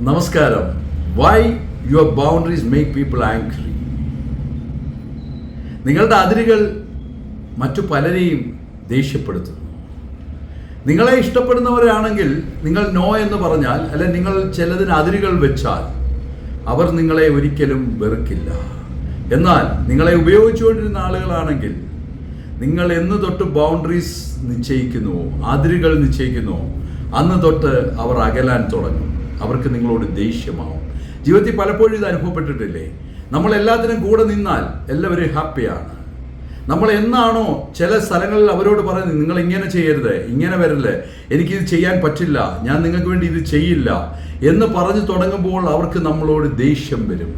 നമസ്കാരം. Y your boundaries make people angry. നിങ്ങളുടെ അതിരുകൾ മറ്റു പലരെയും ദേഷ്യപ്പെടുത്തുന്നു. നിങ്ങളെ ഇഷ്ടപ്പെടുന്നവരാണെങ്കിൽ നിങ്ങൾ നോ എന്ന് പറഞ്ഞാൽ, അല്ലെ നിങ്ങൾ ചിലതിന് അതിരുകൾ വെച്ചാൽ അവർ നിങ്ങളെ ഒരിക്കലും വെറുക്കില്ല. എന്നാൽ നിങ്ങളെ ഉപയോഗിച്ചുകൊണ്ടിരുന്ന ആളുകളാണെങ്കിൽ നിങ്ങൾ എന്ന് തൊട്ട് ബൗണ്ടറീസ് നിശ്ചയിക്കുന്നുവോ, അതിരുകൾ നിശ്ചയിക്കുന്നുവോ, അന്ന് തൊട്ട് അവർ അകലാൻ തുടങ്ങും. അവർക്ക് നിങ്ങളോട് ദേഷ്യമാവും. ജീവിതത്തിൽ പലപ്പോഴും ഇത് അനുഭവപ്പെട്ടിട്ടില്ലേ? നമ്മൾ എല്ലാത്തിനും കൂടെ നിന്നാൽ എല്ലാവരും ഹാപ്പിയാണ്. നമ്മൾ എന്നാണോ ചില സ്ഥലങ്ങളിൽ അവരോട് പറയുന്നത് നിങ്ങൾ ഇങ്ങനെ ചെയ്യരുത്, ഇങ്ങനെ വരല്ലേ, എനിക്കിത് ചെയ്യാൻ പറ്റില്ല, ഞാൻ നിങ്ങൾക്ക് വേണ്ടി ഇത് ചെയ്യില്ല എന്ന് പറഞ്ഞു തുടങ്ങുമ്പോൾ അവർക്ക് നമ്മളോട് ദേഷ്യം വരും.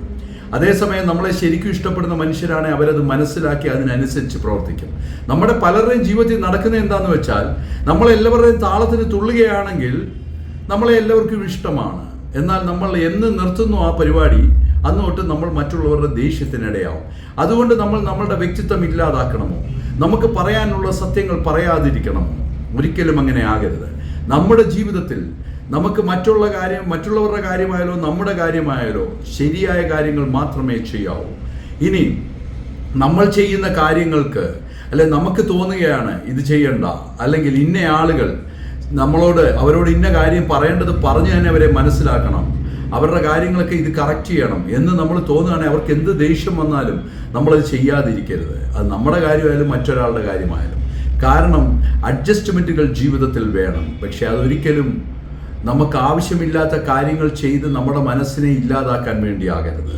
അതേസമയം നമ്മളെ ശരിക്കും ഇഷ്ടപ്പെടുന്ന മനുഷ്യരാണെങ്കിൽ അവരത് മനസ്സിലാക്കി അതിനനുസരിച്ച് പ്രവർത്തിക്കും. നമ്മുടെ പലരുടെയും ജീവിതത്തിൽ നടക്കുന്നത് എന്താണെന്ന് വെച്ചാൽ, നമ്മളെല്ലാവരുടെയും താളത്തിന് തുള്ളുകയാണെങ്കിൽ നമ്മളെ എല്ലാവർക്കും ഇഷ്ടമാണ്. എന്നാൽ നമ്മൾ എന്ന് നിർത്തുന്നു ആ പരിപാടി, അന്ന് തൊട്ട് നമ്മൾ മറ്റുള്ളവരുടെ ദേഷ്യത്തിനിടയാവും. അതുകൊണ്ട് നമ്മൾ നമ്മളുടെ വ്യക്തിത്വം ഇല്ലാതാക്കണമോ? നമുക്ക് പറയാനുള്ള സത്യങ്ങൾ പറയാതിരിക്കണമോ? ഒരിക്കലും അങ്ങനെ ആകരുത്. നമ്മുടെ ജീവിതത്തിൽ നമുക്ക് മറ്റുള്ളവരുടെ കാര്യമായാലോ നമ്മുടെ കാര്യമായാലോ ശരിയായ കാര്യങ്ങൾ മാത്രമേ ചെയ്യാവൂ. ഇനി നമ്മൾ ചെയ്യുന്ന കാര്യങ്ങൾക്ക് നമുക്ക് തോന്നുകയാണ് ഇത് ചെയ്യണ്ട, അല്ലെങ്കിൽ ഇന്ന ആളുകൾ അവരോട് ഇന്ന കാര്യം പറയേണ്ടത് പറഞ്ഞു തന്നെ അവരെ മനസ്സിലാക്കണം, അവരുടെ കാര്യങ്ങളൊക്കെ ഇത് കറക്റ്റ് ചെയ്യണം എന്ന് നമ്മൾ തോന്നുകയാണെങ്കിൽ അവർക്ക് എന്ത് ദേഷ്യം വന്നാലും നമ്മളത് ചെയ്യാതിരിക്കരുത്. അത് നമ്മുടെ കാര്യമായാലും മറ്റൊരാളുടെ കാര്യമായാലും. കാരണം അഡ്ജസ്റ്റ്മെൻറ്റുകൾ ജീവിതത്തിൽ വേണം. പക്ഷെ അതൊരിക്കലും നമുക്ക് ആവശ്യമില്ലാത്ത കാര്യങ്ങൾ ചെയ്ത് നമ്മുടെ മനസ്സിനെ ഇല്ലാതാക്കാൻ വേണ്ടിയാകരുത്.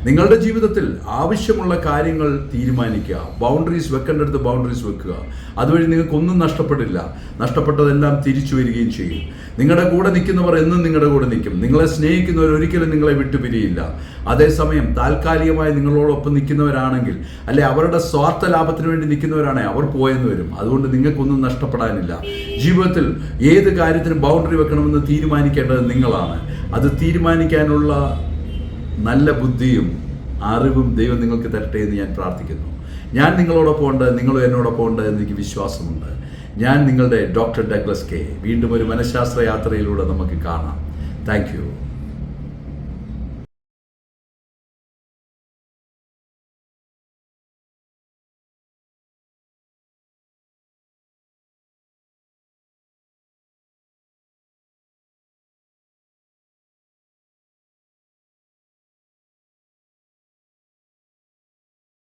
നിങ്ങളുടെ ജീവിതത്തിൽ ആവശ്യമുള്ള കാര്യങ്ങൾ തീരുമാനിക്കുക. ബൗണ്ടറീസ് വെക്കേണ്ടടുത്ത് ബൗണ്ടറീസ് വെക്കുക. അതുവഴി നിങ്ങൾക്കൊന്നും നഷ്ടപ്പെടില്ല. നഷ്ടപ്പെട്ടതെല്ലാം തിരിച്ചു വരികയും ചെയ്യും. നിങ്ങളുടെ കൂടെ നിൽക്കുന്നവർ എന്നും നിങ്ങളുടെ കൂടെ നിൽക്കും. നിങ്ങളെ സ്നേഹിക്കുന്നവർ ഒരിക്കലും നിങ്ങളെ വിട്ടുപിരിയില്ല. അതേസമയം താൽക്കാലികമായി നിങ്ങളോടൊപ്പം നിൽക്കുന്നവരാണെങ്കിൽ, അവരുടെ സ്വാർത്ഥ ലാഭത്തിന് വേണ്ടി നിൽക്കുന്നവരാണെങ്കിൽ അവർ പോയെന്ന് വരും. അതുകൊണ്ട് നിങ്ങൾക്കൊന്നും നഷ്ടപ്പെടാനില്ല. ജീവിതത്തിൽ ഏത് കാര്യത്തിനും ബൗണ്ടറി വെക്കണമെന്ന് തീരുമാനിക്കേണ്ടത് നിങ്ങളാണ്. അത് തീരുമാനിക്കാനുള്ള നല്ല ബുദ്ധിയും അറിവും ദൈവം നിങ്ങൾക്ക് തരട്ടെ എന്ന് ഞാൻ പ്രാർത്ഥിക്കുന്നു. ഞാൻ നിങ്ങളോടൊപ്പം ഉണ്ട്, നിങ്ങളും എന്നോടൊപ്പം ഉണ്ട് എന്ന് എനിക്ക് വിശ്വാസമുണ്ട്. ഞാൻ നിങ്ങളുടെ ഡോക്ടർ ഡഗ്ലസ് കെ. വീണ്ടും ഒരു മനഃശാസ്ത്ര യാത്രയിലൂടെ നമുക്ക് കാണാം. Thank you.